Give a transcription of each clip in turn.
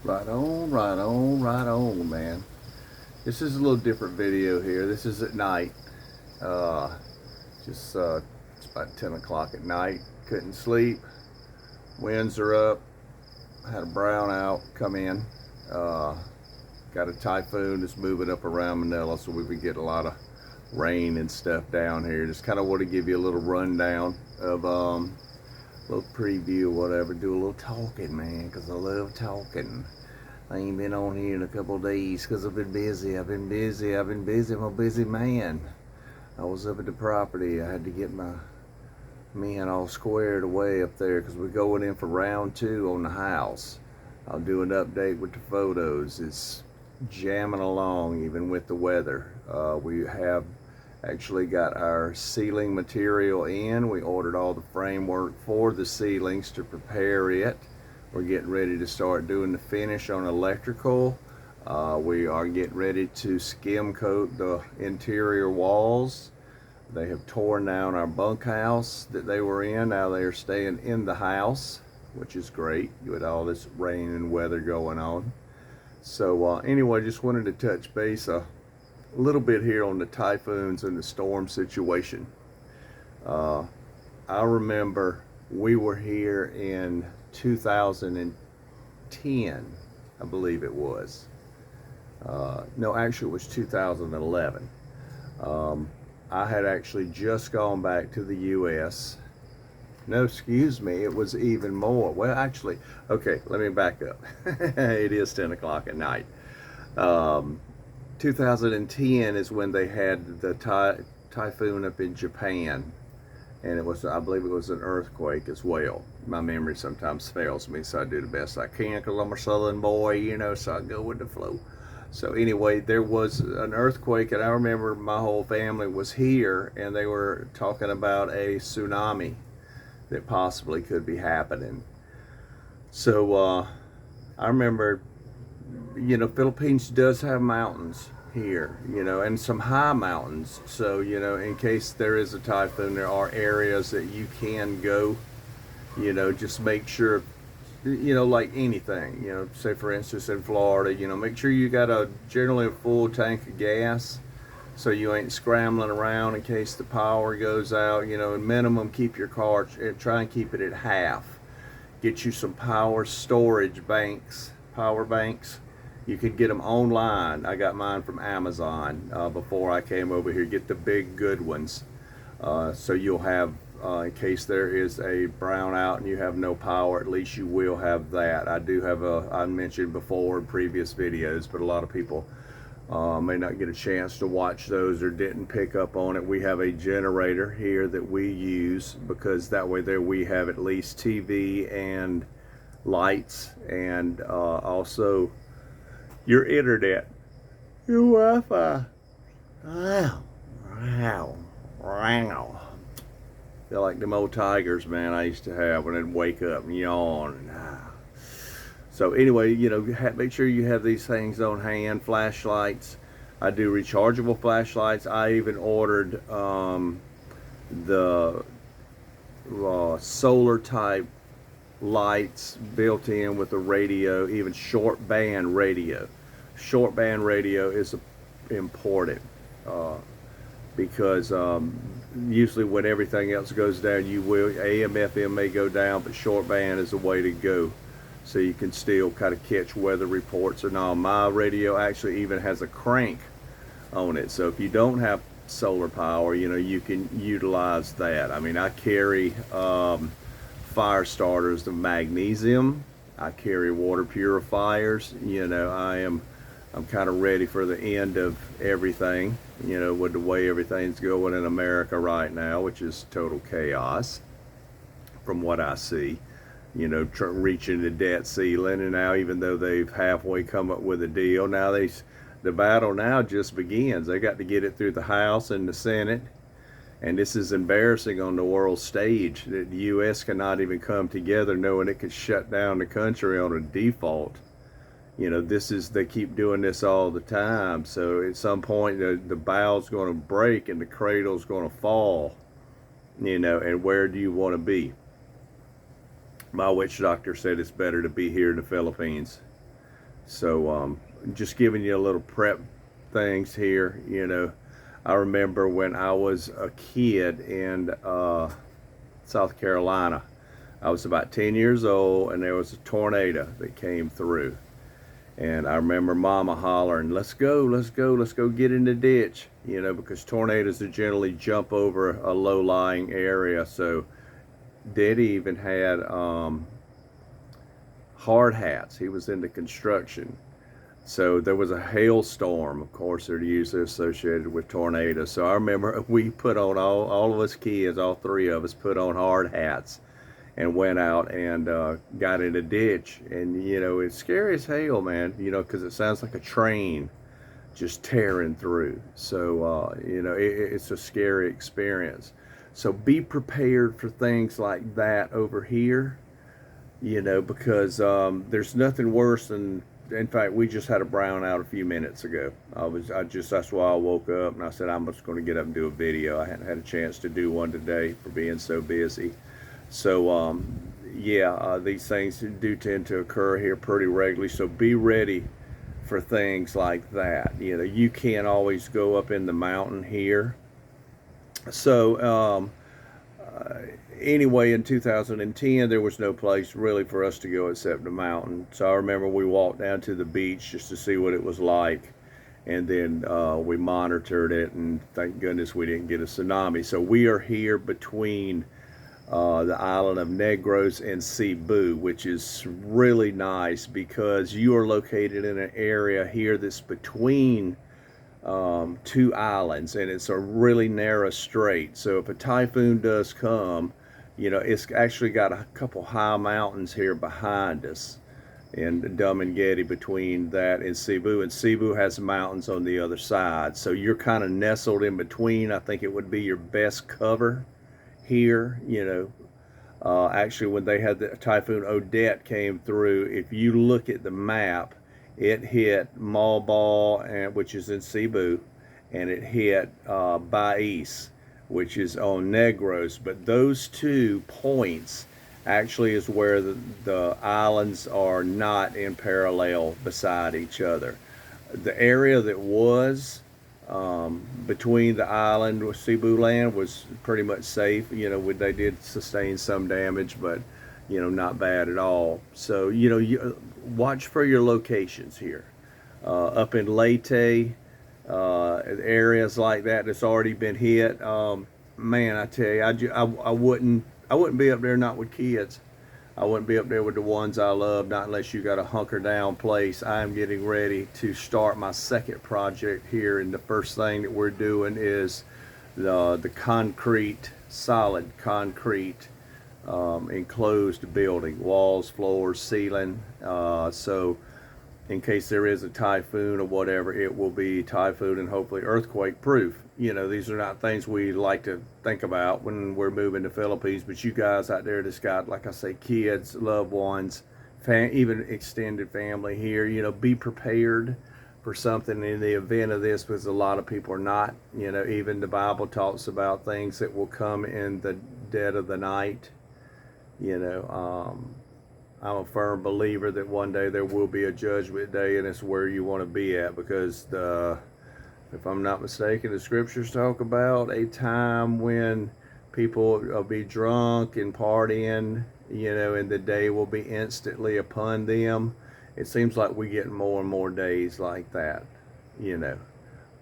Right on, right on, right on, man. This is a little different video here. This is at night. Uh, it's about 10 o'clock at night. Couldn't sleep. Winds are up. Had a brownout come in. Uh, got a typhoon that's moving up around Manila, so we've been getting a lot of rain and stuff down here. Just kind of want to give you a little rundown of a little preview or whatever. Do a little talking, man, because I love talking. I ain't been on here in a couple of days because I've been busy. I'm a busy man. I was up at the property. I had to get my men all squared away up there because we're going in for round 2 on the house. I'll do an update with the photos. It's jamming along even with the weather. We have actually got our ceiling material in. We ordered all the framework for the ceilings to prepare it. We're getting ready to start doing the finish on electrical. We are getting ready to skim coat the interior walls. They have torn down our bunkhouse that they were in. Now they are staying in the house, which is great with all this rain and weather going on. So anyway, just wanted to touch base a little bit here on the typhoons and the storm situation. I remember we were here in 2010, I believe it was. No, actually it was 2011. I had actually just gone back to the U.S. No, excuse me, it was even more. Well, actually, okay, let me back up. It is 10 o'clock at night. 2010 is when they had the typhoon up in Japan. And it was, I believe it was an earthquake as well. My memory sometimes fails me, so I do the best I can because I'm a southern boy, you know, so I go with the flow. So anyway, there was an earthquake, and I remember my whole family was here, and they were talking about a tsunami that possibly could be happening. So I remember, you know, Philippines does have mountains here, you know, and some high mountains. So, you know, in case there is a typhoon, there are areas that you can go, you know, just make sure, you know, like anything, you know, say for instance in Florida, you know, make sure you got generally a full tank of gas so you ain't scrambling around in case the power goes out, you know, and minimum keep your car, try and keep it at half. Get you some power storage banks, power banks. You could get them online. I got mine from Amazon before I came over here. Get the big good ones. So you'll have, in case there is a brownout and you have no power, at least you will have that. I do have I mentioned before in previous videos, but a lot of people may not get a chance to watch those or didn't pick up on it. We have a generator here that we use because that way there we have at least TV and lights and also your internet, your Wi-Fi. Feel like them old tigers, man, I used to have when I'd wake up and yawn. So anyway, you know, make sure you have these things on hand. Flashlights. I do rechargeable flashlights. I even ordered the solar type lights built in with a radio, even short band radio. Short band radio is important because usually when everything else goes down, you will AM, FM may go down, but short band is the way to go. So you can still kind of catch weather reports and all. My radio actually even has a crank on it, so if you don't have solar power, you know, you can utilize that. I mean, I carry fire starters of magnesium. I carry water purifiers. You know, I'm kind of ready for the end of everything, you know, with the way everything's going in America right now, which is total chaos from what I see. You know, reaching the debt ceiling, and now even though they've halfway come up with a deal, now the battle now just begins. They got to get it through the House and the Senate. And this is embarrassing on the world stage that the U.S. cannot even come together knowing it could shut down the country on a default. You know, they keep doing this all the time. So at some point the bow's going to break and the cradle's going to fall. You know, and where do you want to be? My witch doctor said it's better to be here in the Philippines. So just giving you a little prep things here. I remember when I was a kid in South Carolina. I was about 10 years old, and there was a tornado that came through. And I remember Mama hollering, "Let's go, let's go, let's go get in the ditch," because tornadoes generally jump over a low-lying area. So Daddy even had hard hats. He was into construction. So there was a hailstorm. Of course, they're usually associated with tornadoes. So I remember we put on, all of us kids, all three of us, put on hard hats and went out and got in a ditch. And, it's scary as hell, man, because it sounds like a train just tearing through. So, it's a scary experience. So be prepared for things like that over here, because there's nothing worse than, in fact, we just had a brownout a few minutes ago. That's why I woke up and I said, I'm just going to get up and do a video. I hadn't had a chance to do one today for being so busy. So, these things do tend to occur here pretty regularly. So be ready for things like that. You can't always go up in the mountain here. So, anyway, in 2010, there was no place really for us to go except the mountain. So I remember we walked down to the beach just to see what it was like. And then we monitored it, and thank goodness we didn't get a tsunami. So we are here between the island of Negros and Cebu, which is really nice because you are located in an area here that's between two islands, and it's a really narrow strait. So if a typhoon does come, it's actually got a couple high mountains here behind us, and Dumangeti between that and Cebu has mountains on the other side. So you're kind of nestled in between. I think it would be your best cover here. Actually, when they had the Typhoon Odette came through, if you look at the map, it hit Malbal, which is in Cebu, and it hit Bais, which is on Negros. But those 2 points actually is where the islands are not in parallel beside each other. The area that was between the island with Cebu land was pretty much safe. They did sustain some damage, but not bad at all. So you watch for your locations here. Up in Leyte, areas like that that's already been hit. Man, I tell you, I wouldn't be up there, not with kids. I wouldn't be up there with the ones I love, not unless you got a hunker down place. I am getting ready to start my second project here, and the first thing that we're doing is the concrete, solid concrete enclosed building, walls, floors, ceiling. So in case there is a typhoon or whatever, it will be typhoon and hopefully earthquake proof. These are not things we like to think about when we're moving to Philippines, but you guys out there that's got, like I say, kids, loved ones, even extended family here, be prepared for something in the event of this, because a lot of people are not. Even the Bible talks about things that will come in the dead of the night. I'm a firm believer that one day there will be a judgment day, and it's where you want to be at, because if I'm not mistaken, the scriptures talk about a time when people will be drunk and partying, and the day will be instantly upon them. It seems like we get more and more days like that. The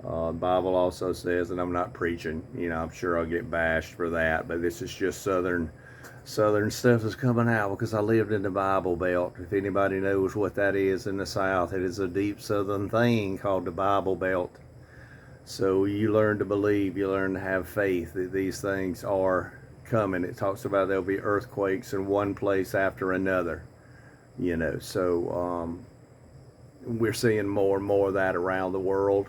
Bible also says, and I'm not preaching, I'm sure I'll get bashed for that, but this is just southern stuff is coming out because I lived in the Bible Belt. If anybody knows what that is in the South, it is a deep southern thing called the Bible Belt. So you learn to believe, you learn to have faith that these things are coming. It talks about there'll be earthquakes in one place after another. So we're seeing more and more of that around the world.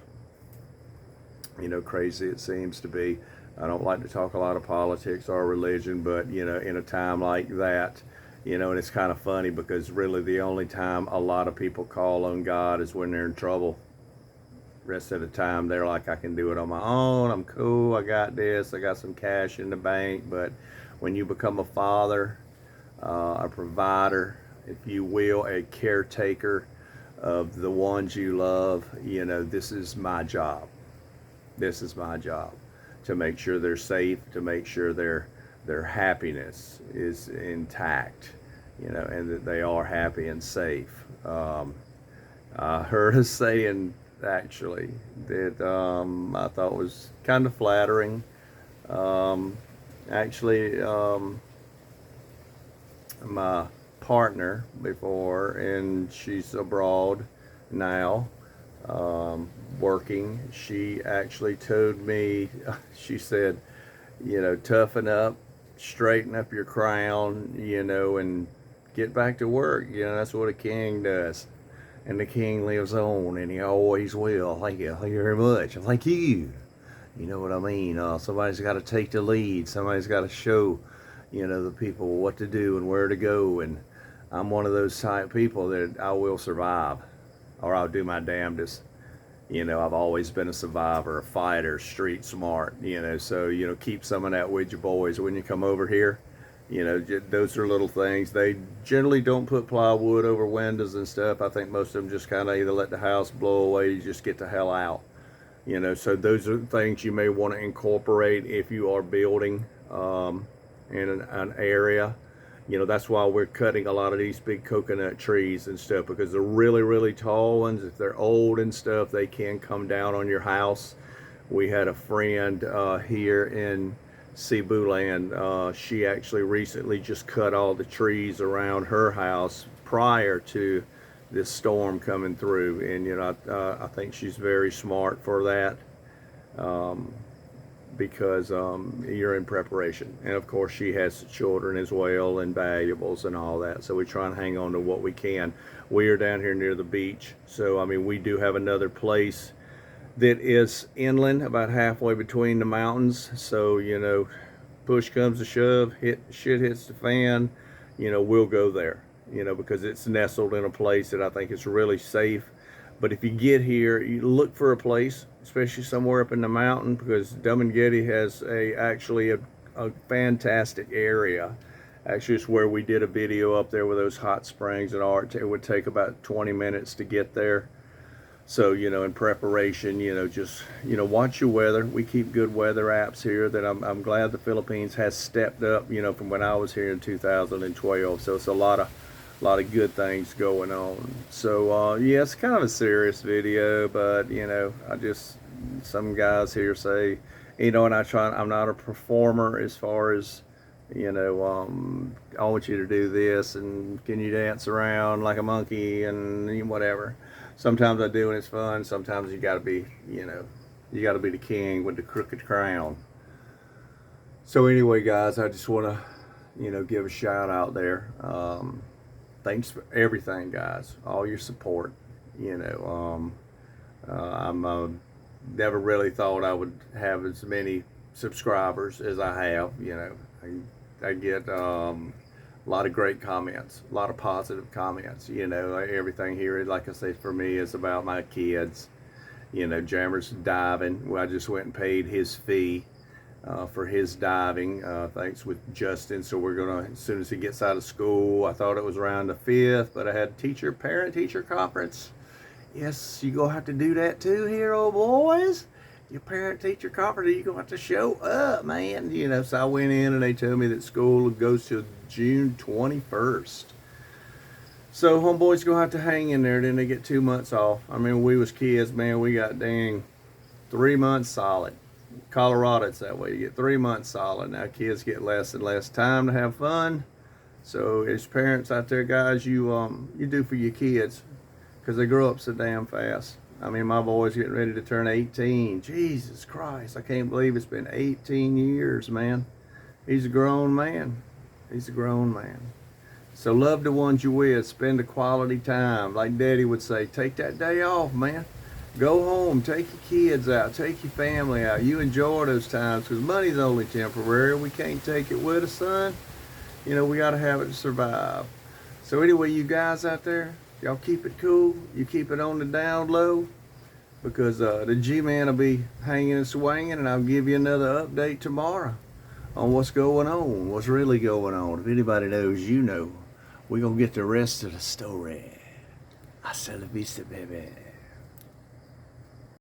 Crazy it seems to be. I don't like to talk a lot of politics or religion, but in a time like that, and it's kind of funny because really the only time a lot of people call on God is when they're in trouble. Rest of the time they're like, I can do it on my own, I'm cool, I got this, I got some cash in the bank. But when you become a father, a provider, if you will, a caretaker, of the ones you love, you know, this is my job. This is my job to make sure they're safe, to make sure their happiness is intact, you know, and that they are happy and safe. I heard a saying actually that I thought was kind of flattering. Actually, my partner before, and she's abroad now, working. She actually told me, she said, you know, toughen up, straighten up your crown, you know, and get back to work. You know, that's what a king does. And the king lives on, and he always will. Thank you very much. Thank you. You know what I mean? Somebody's got to take the lead. Somebody's got to show, you know, the people what to do and where to go. And I'm one of those type people that I will survive, or I'll do my damnedest. You know, I've always been a survivor, a fighter, street smart, you know, so, you know, keep some of that with your boys when you come over here. You know, those are little things. They generally don't put plywood over windows and stuff. I think most of them just kind of either let the house blow away, you just get the hell out. You know, so those are things you may want to incorporate if you are building in an area. You know, that's why we're cutting a lot of these big coconut trees and stuff, because they're really, really tall ones. If they're old and stuff, they can come down on your house. We had a friend here in Cebu land. She actually recently just cut all the trees around her house prior to this storm coming through. And, you know, I think she's very smart for that. Because you're in preparation, and of course she has children as well and valuables and all that, so we try and hang on to what we can. We are down here near the beach, so I mean, we do have another place that is inland, about halfway between the mountains, so, you know, push comes to shove, shit hits the fan, you know, we'll go there, you know, because it's nestled in a place that I think is really safe. But if you get here, you look for a place, especially somewhere up in the mountain, because Dumangeti has actually a fantastic area. Actually, it's where we did a video up there with those hot springs and all. It would take about 20 minutes to get there. So, you know, in preparation, you know, just, you know, watch your weather. We keep good weather apps here that I'm glad the Philippines has stepped up, you know, from when I was here in 2012. So it's a lot of good things going on. So yeah, it's kind of a serious video, but, you know, some guys here say, you know, and I'm not a performer as far as, you know, I want you to do this and can you dance around like a monkey and whatever. Sometimes I do and it's fun. Sometimes you gotta be, you know, you gotta be the king with the crooked crown. So anyway, guys, I just want to, you know, give a shout out there. Thanks for everything, guys, all your support. You know, I'm never really thought I would have as many subscribers as I have. You know, I get a lot of great comments, a lot of positive comments. You know, everything here, like I say, for me is about my kids. You know, Jammer's diving. Well, I just went and paid his fee for his diving, thanks with Justin. So we're gonna, as soon as he gets out of school, I thought it was around the 5th, but I had parent-teacher conference. Yes, you gonna have to do that too here, old boys. Your parent-teacher conference, you gonna have to show up, man. You know, so I went in and they told me that school goes to June 21st. So homeboy's gonna have to hang in there. Then they get 2 months off. I mean, we was kids, man. We got dang 3 months solid. Colorado, it's that way. You get 3 months solid. Now kids get less and less time to have fun. So as parents out there, guys, you do for your kids, because they grow up so damn fast. I mean, my boy's getting ready to turn 18. Jesus Christ, I can't believe it's been 18 years, man. He's a grown man. He's a grown man. So love the ones you with. Spend a quality time. Like Daddy would say, take that day off, man. Go home, take your kids out, take your family out. You enjoy those times, because money's only temporary. We can't take it with us, son. You know, we got to have it to survive. So anyway, you guys out there, y'all keep it cool. You keep it on the down low, because the G-Man will be hanging and swinging, and I'll give you another update tomorrow on what's going on, what's really going on. If anybody knows, you know. We're going to get the rest of the story. Hasta la vista, baby.